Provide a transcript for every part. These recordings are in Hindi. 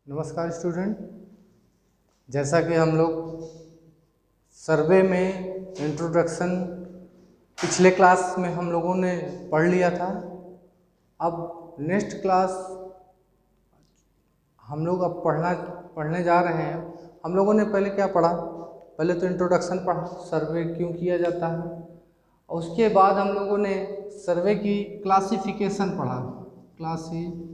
नमस्कार स्टूडेंट। जैसा कि हम लोग सर्वे में इंट्रोडक्शन पिछले क्लास में हम लोगों ने पढ़ लिया था। अब नेक्स्ट क्लास हम लोग अब पढ़ने जा रहे हैं। हम लोगों ने पहले क्या पढ़ा? पहले तो इंट्रोडक्शन पढ़ा, सर्वे क्यों किया जाता है, और उसके बाद हम लोगों ने सर्वे की क्लासिफिकेशन पढ़ा। Classification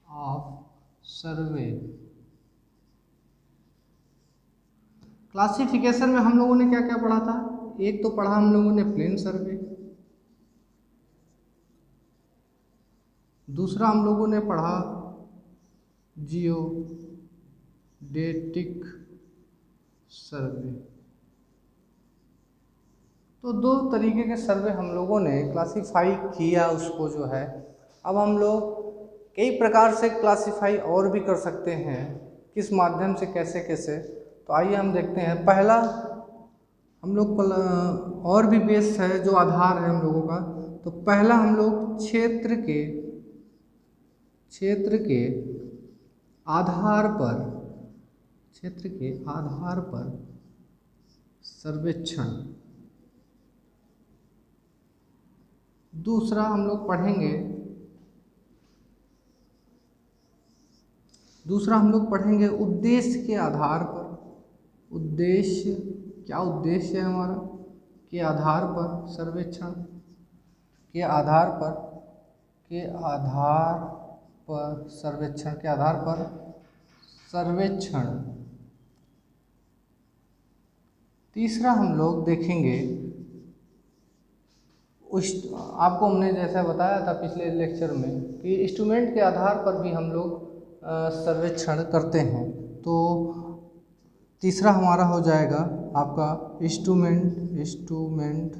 of survey. क्लासिफिकेशन में हम लोगों ने क्या क्या पढ़ा था? एक तो पढ़ा हम लोगों ने प्लेन सर्वे, दूसरा हम लोगों ने पढ़ा जियोडेटिक सर्वे। तो दो तरीके के सर्वे हम लोगों ने क्लासिफाई किया उसको जो है। अब हम लोग कई प्रकार से क्लासिफाई और भी कर सकते हैं, किस माध्यम से, कैसे कैसे। तो आइए हम देखते हैं। पहला हम लोग और भी बेस है जो आधार है हम लोगों का। तो पहला हम लोग क्षेत्र के आधार पर सर्वेक्षण। दूसरा हम लोग पढ़ेंगे उद्देश्य के आधार पर। उद्देश्य, क्या उद्देश्य है हमारा, के आधार पर सर्वेक्षण, के आधार पर सर्वेक्षण। तीसरा हम लोग देखेंगे, आपको हमने जैसा बताया था पिछले लेक्चर में कि इंस्ट्रूमेंट के आधार पर भी हम लोग सर्वेक्षण करते हैं। तो तीसरा हमारा हो जाएगा आपका इंस्ट्रूमेंट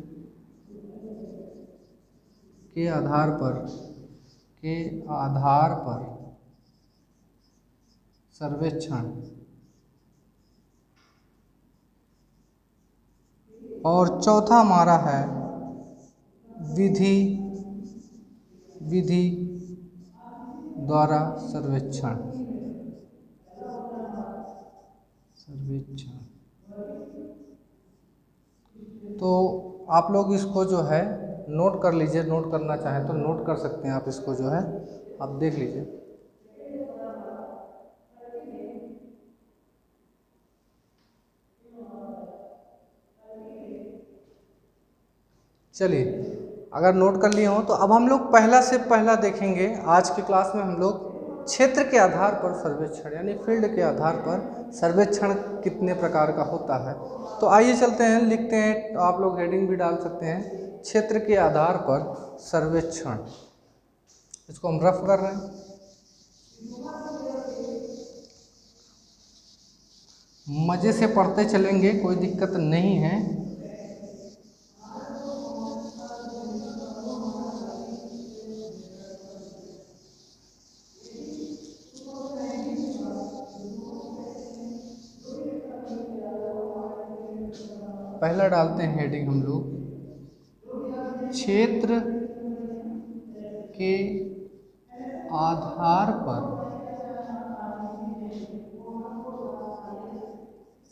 के आधार पर सर्वेक्षण। और चौथा हमारा है विधि द्वारा सर्वेक्षण। तो आप लोग इसको जो है नोट कर लीजिए, नोट करना चाहें तो नोट कर सकते हैं आप इसको जो है, आप देख लीजिए। चलिए, अगर नोट कर लिए हो तो अब हम लोग पहला से पहला देखेंगे। आज की क्लास में हम लोग क्षेत्र के आधार पर सर्वेक्षण यानी फील्ड के आधार पर सर्वेक्षण कितने प्रकार का होता है। तो आइए चलते हैं, लिखते हैं। तो आप लोग हेडिंग भी डाल सकते हैं, क्षेत्र के आधार पर सर्वेक्षण। इसको हम रफ कर रहे हैं। मजे से पढ़ते चलेंगे, कोई दिक्कत नहीं है। पहला डालते हैं हेडिंग हम लोग, क्षेत्र के आधार पर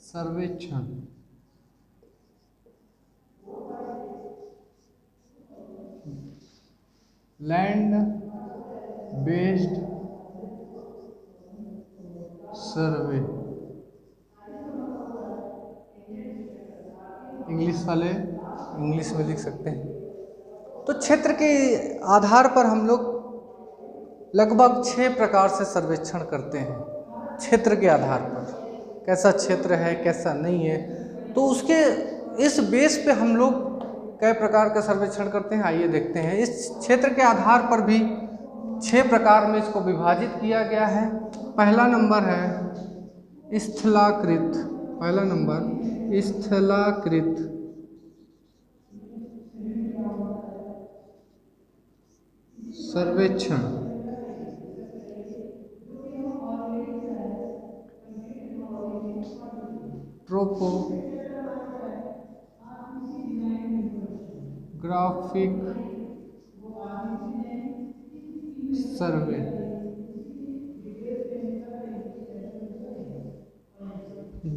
सर्वेक्षण। लैंड बेस्ड सर्वे। इंग्लिश वाले इंग्लिश में लिख सकते हैं। तो क्षेत्र के आधार पर हम लोग लगभग 6 प्रकार से सर्वेक्षण करते हैं। क्षेत्र के आधार पर कैसा क्षेत्र है, कैसा नहीं है, तो उसके इस बेस पे हम लोग कई प्रकार का सर्वेक्षण करते हैं। आइए देखते हैं। इस क्षेत्र के आधार पर भी 6 प्रकार में इसको विभाजित किया गया है। पहला नंबर है स्थलाकृत। पहला नंबर स्थलाकृत सर्वेक्षण। ट्रोपोग्राफिक सर्वे।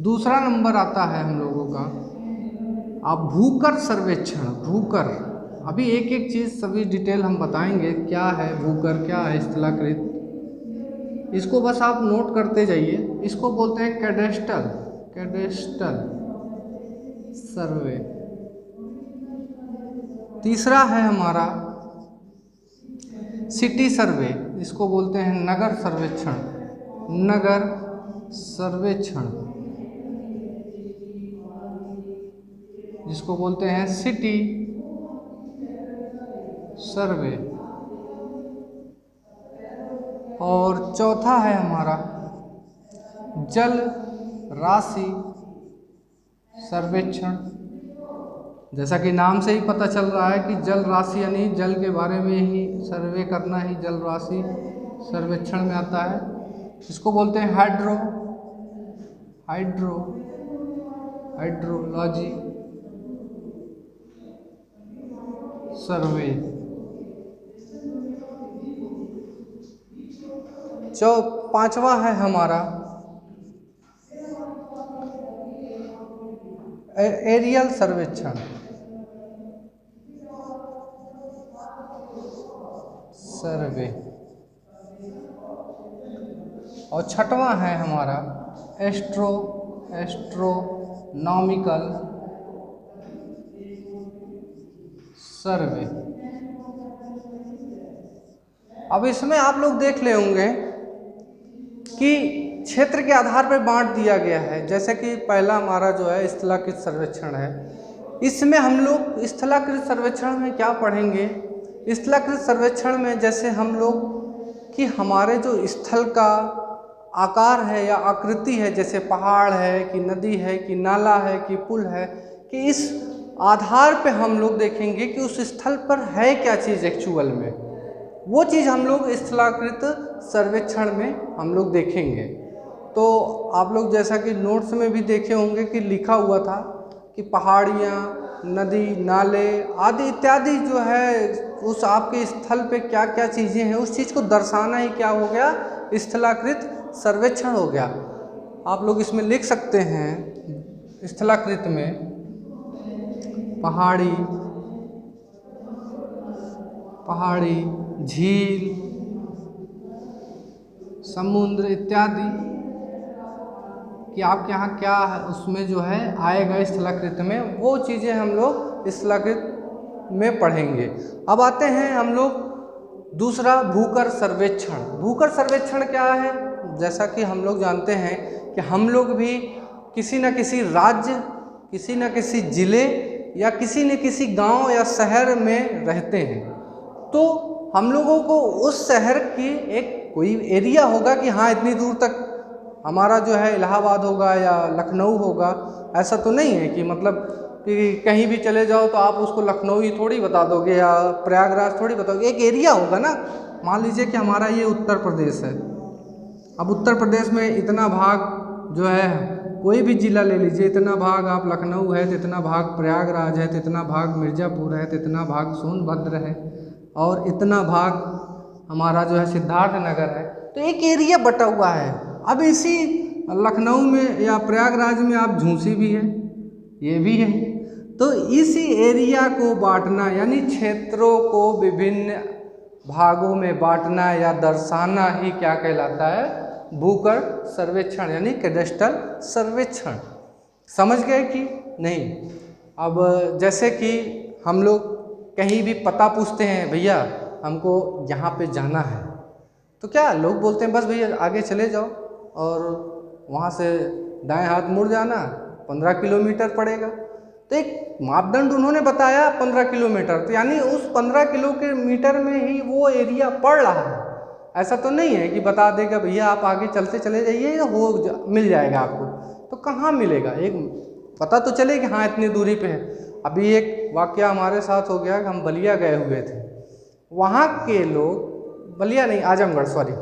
दूसरा नंबर आता है हम लोगों का अब भूकर सर्वेक्षण। भूकर, अभी एक एक चीज़ सभी डिटेल हम बताएंगे, क्या है भूकर, क्या है स्थलाकृत, इसको बस आप नोट करते जाइए। इसको बोलते हैं कैडेस्टल, कैडेस्टल सर्वे। तीसरा है हमारा सिटी सर्वे, इसको बोलते हैं नगर सर्वेक्षण, नगर सर्वेक्षण, जिसको बोलते हैं सिटी सर्वे। और चौथा है हमारा जल राशि सर्वेक्षण। जैसा कि नाम से ही पता चल रहा है कि जल राशि यानी जल के बारे में ही सर्वे करना ही जल राशि सर्वेक्षण में आता है। इसको बोलते हैं हाइड्रोलॉजी सर्वे। पांचवा है हमारा एरियल सर्वेक्षण, सर्वे। और छठवां है हमारा एस्ट्रोनॉमिकल सर्वे। अब इसमें आप लोग देख ले होंगे कि क्षेत्र के आधार पर बांट दिया गया है। जैसे कि पहला हमारा जो है स्थलाकृत सर्वेक्षण है, इसमें हम लोग स्थलाकृत सर्वेक्षण में क्या पढ़ेंगे। स्थलाकृत सर्वेक्षण में जैसे हम लोग कि हमारे जो स्थल का आकार है या आकृति है, जैसे पहाड़ है कि नदी है कि नाला है कि पुल है, कि इस आधार पे हम लोग देखेंगे कि उस स्थल पर है क्या चीज़ एक्चुअल में, वो चीज़ हम लोग स्थलाकृत सर्वेक्षण में हम लोग देखेंगे। तो आप लोग जैसा कि नोट्स में भी देखे होंगे कि लिखा हुआ था कि पहाड़ियाँ, नदी, नाले आदि इत्यादि जो है उस आपके स्थल पे क्या क्या चीज़ें हैं, उस चीज़ को दर्शाना ही क्या हो गया, स्थलाकृत सर्वेक्षण हो गया। आप लोग इसमें लिख सकते हैं स्थलाकृत में पहाड़ी, झील, समुद्र इत्यादि कि आपके यहाँ क्या है उसमें जो है आएगा स्थलाकृत में, वो चीज़ें हम लोग स्थलाकृत में पढ़ेंगे। अब आते हैं हम लोग दूसरा भूकर सर्वेक्षण। भूकर सर्वेक्षण क्या है, जैसा कि हम लोग जानते हैं कि हम लोग भी किसी न किसी राज्य, किसी न किसी ज़िले या किसी न किसी गांव या शहर में रहते हैं, तो हम लोगों को उस शहर की एक कोई एरिया होगा कि हाँ इतनी दूर तक हमारा जो है इलाहाबाद होगा या लखनऊ होगा। ऐसा तो नहीं है कि मतलब कि कहीं भी चले जाओ तो आप उसको लखनऊ ही थोड़ी बता दोगे या प्रयागराज थोड़ी बताओगे, एक एरिया होगा ना। मान लीजिए कि हमारा ये उत्तर प्रदेश है, अब उत्तर प्रदेश में इतना भाग जो है, कोई भी ज़िला ले लीजिए, इतना भाग आप लखनऊ है तो इतना भाग प्रयागराज है तो इतना भाग मिर्ज़ापुर है तो इतना भाग सोनभद्र है और इतना भाग हमारा जो है सिद्धार्थ नगर है, तो एक एरिया बटा हुआ है। अब इसी लखनऊ में या प्रयागराज में आप झूंसी भी है, ये भी है, तो इसी एरिया को बांटना यानी क्षेत्रों को विभिन्न भागों में बांटना या दर्शाना ही क्या कहलाता है, भूकर सर्वेक्षण यानी कैडेस्ट्रल सर्वेक्षण। समझ गए कि नहीं। अब जैसे कि हम लोग कहीं भी पता पूछते हैं, भैया हमको यहाँ पे जाना है, तो क्या लोग बोलते हैं बस भैया आगे चले जाओ और वहाँ से दाएं हाथ मुड़ जाना, 15 किलोमीटर पड़ेगा। तो एक मापदंड उन्होंने बताया 15 किलोमीटर, तो यानी उस 15 किलोमीटर में ही वो एरिया पड़ रहा है। ऐसा तो नहीं है कि बता देगा भैया आप आगे चलते चले जाइए मिल जाएगा आपको, तो कहाँ मिलेगा। एक पता तो चले कि हाँ इतनी दूरी पे है। अभी एक वाकया हमारे साथ हो गया कि हम बलिया गए हुए थे, वहाँ के लोग, बलिया नहीं आजमगढ़ सॉरी,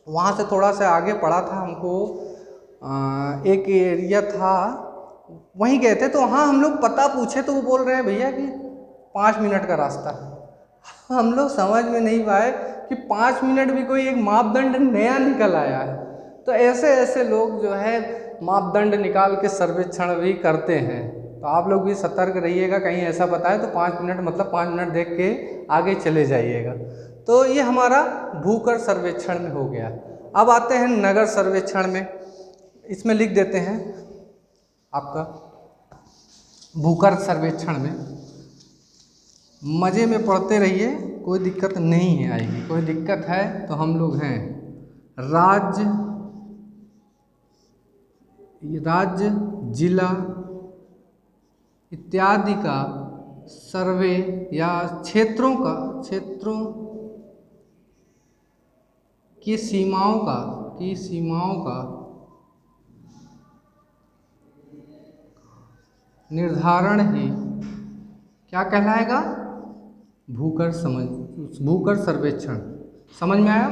वहाँ से थोड़ा सा आगे पड़ा था, हमको एक एरिया था वहीं गए थे, तो वहाँ हम लोग पता पूछे तो वो बोल रहे हैं भैया कि 5 मिनट का रास्ता है। हम लोग समझ में नहीं पाए कि 5 मिनट भी कोई एक मापदंड नया निकल आया है। तो ऐसे ऐसे लोग जो है मापदंड निकाल के सर्वेक्षण भी करते हैं। तो आप लोग भी सतर्क रहिएगा, कहीं ऐसा बताए तो 5 मिनट मतलब 5 मिनट देख के आगे चले जाइएगा। तो ये हमारा भूकर सर्वेक्षण में हो गया। अब आते हैं नगर सर्वेक्षण में। इसमें लिख देते हैं आपका भूकर सर्वेक्षण में। मज़े में पढ़ते रहिए, कोई दिक्कत नहीं है आएगी। कोई दिक्कत है तो हम लोग हैं राज्य जिला इत्यादि का सर्वे या क्षेत्रों की सीमाओं का निर्धारण ही क्या कहलाएगा? भूकर सर्वेक्षण। समझ में आया?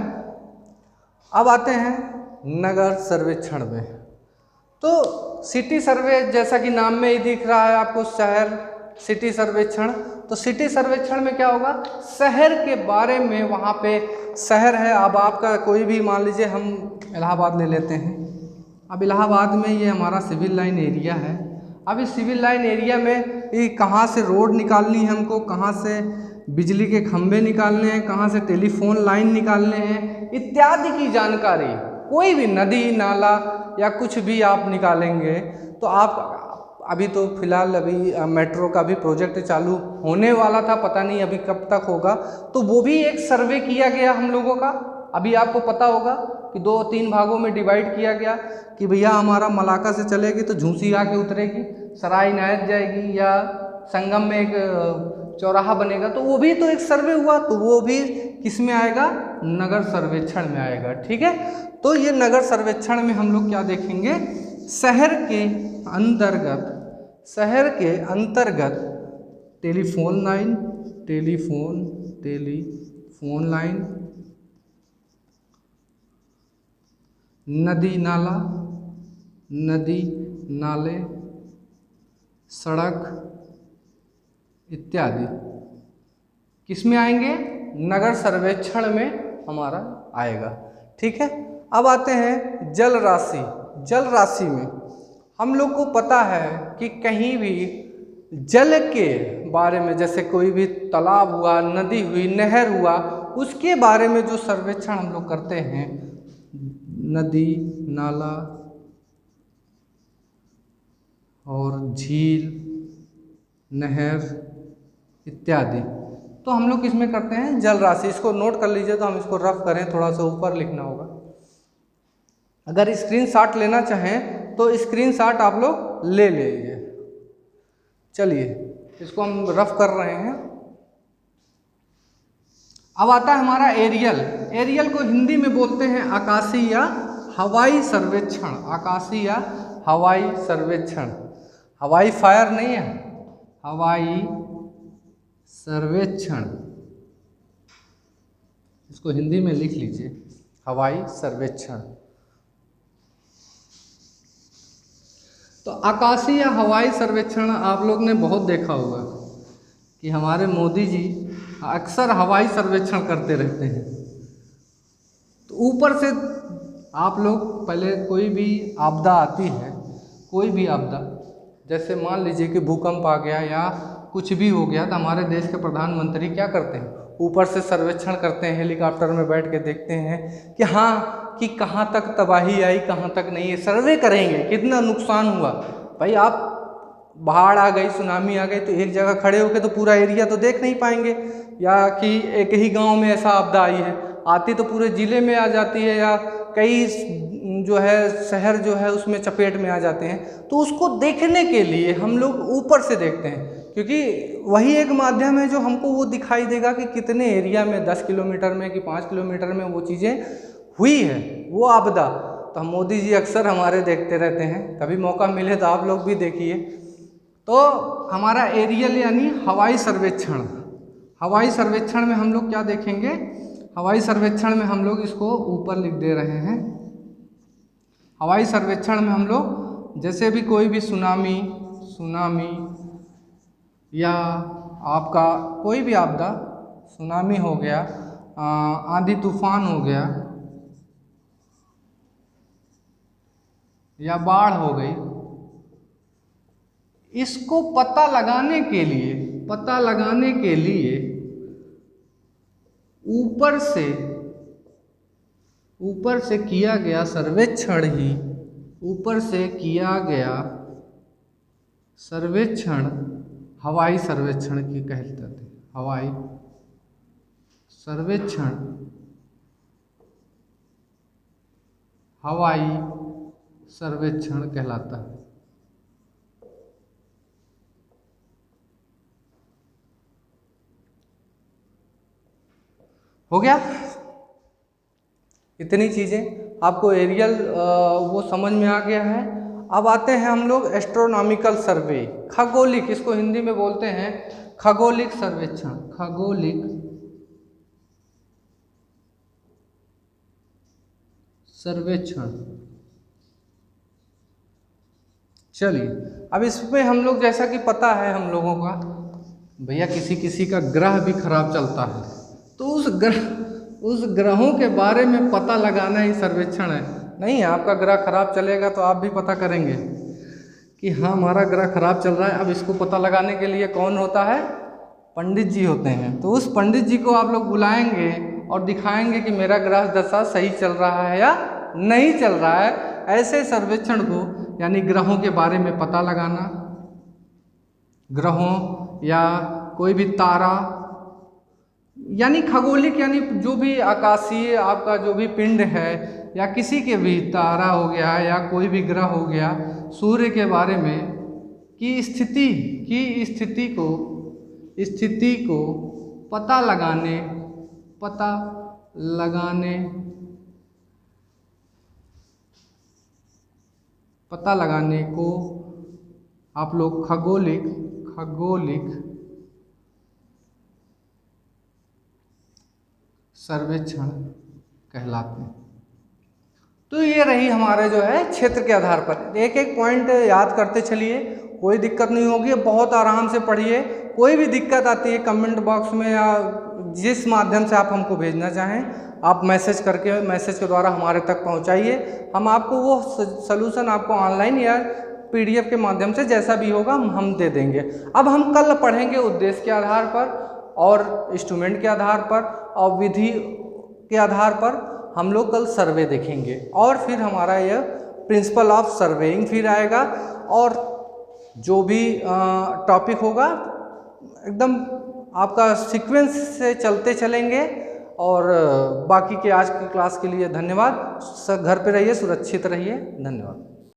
अब आते हैं नगर सर्वेक्षण में। तो सिटी सर्वे, जैसा कि नाम में ही दिख रहा है आपको, शहर सिटी सर्वेक्षण। तो सिटी सर्वेक्षण में क्या होगा? शहर के बारे में, वहाँ पे शहर है। अब आपका कोई भी, मान लीजिए हम इलाहाबाद ले लेते हैं। अब इलाहाबाद में ये हमारा सिविल लाइन एरिया है। अब इस सिविल लाइन एरिया में कहाँ से रोड निकालनी है हमको, कहाँ से बिजली के खंभे निकालने हैं, कहाँ से टेलीफोन लाइन निकालने हैं, इत्यादि की जानकारी, कोई भी नदी नाला या कुछ भी आप निकालेंगे तो आप, अभी तो फिलहाल अभी मेट्रो का भी प्रोजेक्ट चालू होने वाला था, पता नहीं अभी कब तक होगा। तो वो भी एक सर्वे किया गया हम लोगों का। अभी आपको पता होगा कि 2-3 भागों में डिवाइड किया गया कि भैया हमारा मलाका से चलेगी तो झूसी आके उतरेगी, सराय इनायत जाएगी, या संगम में एक चौराहा बनेगा। तो वो भी तो एक सर्वे हुआ। तो वो भी किस में आएगा? नगर सर्वेक्षण में आएगा। ठीक है। तो ये नगर सर्वेक्षण में हम लोग क्या देखेंगे? शहर के अंतर्गत टेलीफोन लाइन, नदी नाले, सड़क इत्यादि किस में आएंगे? नगर सर्वेक्षण में हमारा आएगा। ठीक है। अब आते हैं जल राशि में। हम लोग को पता है कि कहीं भी जल के बारे में, जैसे कोई भी तालाब हुआ, नदी हुई, नहर हुआ, उसके बारे में जो सर्वेक्षण हम लोग करते हैं, नदी नाला और झील, नहर इत्यादि, तो हम लोग किसमें करते हैं? जल राशि। इसको नोट कर लीजिए। तो हम इसको रफ करें, थोड़ा सा ऊपर लिखना होगा। अगर स्क्रीनशॉट लेना चाहें तो स्क्रीनशॉट आप लोग ले लीजिए। चलिए इसको हम रफ कर रहे हैं। अब आता है हमारा एरियल को हिंदी में बोलते हैं आकाशीय या हवाई सर्वेक्षण। हवाई फायर नहीं है, हवाई सर्वेक्षण। इसको हिंदी में लिख लीजिए, हवाई सर्वेक्षण। तो आकाशीय या हवाई सर्वेक्षण आप लोग ने बहुत देखा होगा कि हमारे मोदी जी अक्सर हवाई सर्वेक्षण करते रहते हैं। तो ऊपर से आप लोग, पहले कोई भी आपदा आती है, कोई भी आपदा, जैसे मान लीजिए कि भूकंप आ गया या कुछ भी हो गया, तो हमारे देश के प्रधानमंत्री क्या करते हैं? ऊपर से सर्वेक्षण करते हैं, हेलीकॉप्टर में बैठ के देखते हैं कि हाँ, कि कहाँ तक तबाही आई, कहाँ तक नहीं है। सर्वे करेंगे कितना नुकसान हुआ। भाई आप, बाढ़ आ गई, सुनामी आ गई, तो एक जगह खड़े होकर तो पूरा एरिया तो देख नहीं पाएंगे, या कि एक ही गांव में ऐसा आपदा आई है, आती तो पूरे ज़िले में आ जाती है, या कई जो है शहर जो है उसमें चपेट में आ जाते हैं। तो उसको देखने के लिए हम लोग ऊपर से देखते हैं, क्योंकि वही एक माध्यम है जो हमको वो दिखाई देगा कि कितने एरिया में, 10 किलोमीटर में कि 5 किलोमीटर में वो चीज़ें हुई है, वो आपदा। तो हम मोदी जी अक्सर हमारे देखते रहते हैं, कभी मौका मिले तो आप लोग भी देखिए। तो हमारा एरियल यानी हवाई सर्वेक्षण में हम लोग क्या देखेंगे? हवाई सर्वेक्षण में हम लोग इसको ऊपर लिख दे रहे हैं। हवाई सर्वेक्षण में हम लोग जैसे भी कोई भी सुनामी या आपका कोई भी आपदा, सुनामी हो गया, आंधी तूफान हो गया या बाढ़ हो गई, इसको पता लगाने के लिए ऊपर से किया गया सर्वेक्षण ही, ऊपर से किया गया सर्वेक्षण हवाई सर्वेक्षण की कहते थे। हवाई सर्वेक्षण कहलाता है। हो गया, इतनी चीजें आपको एरियल वो समझ में आ गया है। अब आते हैं हम लोग एस्ट्रोनॉमिकल सर्वे, खगोलिक, इसको हिंदी में बोलते हैं खगोलिक सर्वेक्षण। खगोलिक सर्वेक्षण। चलिए, अब इसमें हम लोग, जैसा कि पता है हम लोगों का, भैया किसी किसी का ग्रह भी खराब चलता है, तो उस ग्रहों के बारे में पता लगाना ही सर्वेक्षण है। नहीं, आपका ग्रह खराब चलेगा तो आप भी पता करेंगे कि हाँ हमारा ग्रह खराब चल रहा है। अब इसको पता लगाने के लिए कौन होता है? पंडित जी होते हैं। तो उस पंडित जी को आप लोग बुलाएंगे और दिखाएंगे कि मेरा ग्रह दशा सही चल रहा है या नहीं चल रहा है। ऐसे सर्वेक्षण को, यानी ग्रहों के बारे में पता लगाना, ग्रहों या कोई भी तारा, यानी खगोलिक, यानी जो भी आकाशीय आपका जो भी पिंड है, या किसी के भी तारा हो गया या कोई भी ग्रह हो गया, सूर्य के बारे में की स्थिति को पता लगाने को आप लोग खगोलिक सर्वेक्षण कहलाते हैं। तो ये रही हमारे जो है क्षेत्र के आधार पर। एक एक पॉइंट याद करते चलिए, कोई दिक्कत नहीं होगी, बहुत आराम से पढ़िए। कोई भी दिक्कत आती है कमेंट बॉक्स में या जिस माध्यम से आप हमको भेजना चाहें, आप मैसेज के द्वारा हमारे तक पहुंचाइए। हम आपको वो सलूशन आपको ऑनलाइन या PDF के माध्यम से जैसा भी होगा हम दे देंगे। अब हम कल पढ़ेंगे उद्देश्य के आधार पर और इंस्ट्रूमेंट के आधार पर और विधि के आधार पर हम लोग कल सर्वे देखेंगे, और फिर हमारा यह प्रिंसिपल ऑफ सर्वेइंग फिर आएगा, और जो भी टॉपिक होगा एकदम आपका सीक्वेंस से चलते चलेंगे। और बाकी के आज की क्लास के लिए धन्यवाद। सब घर पे रहिए, सुरक्षित रहिए। धन्यवाद।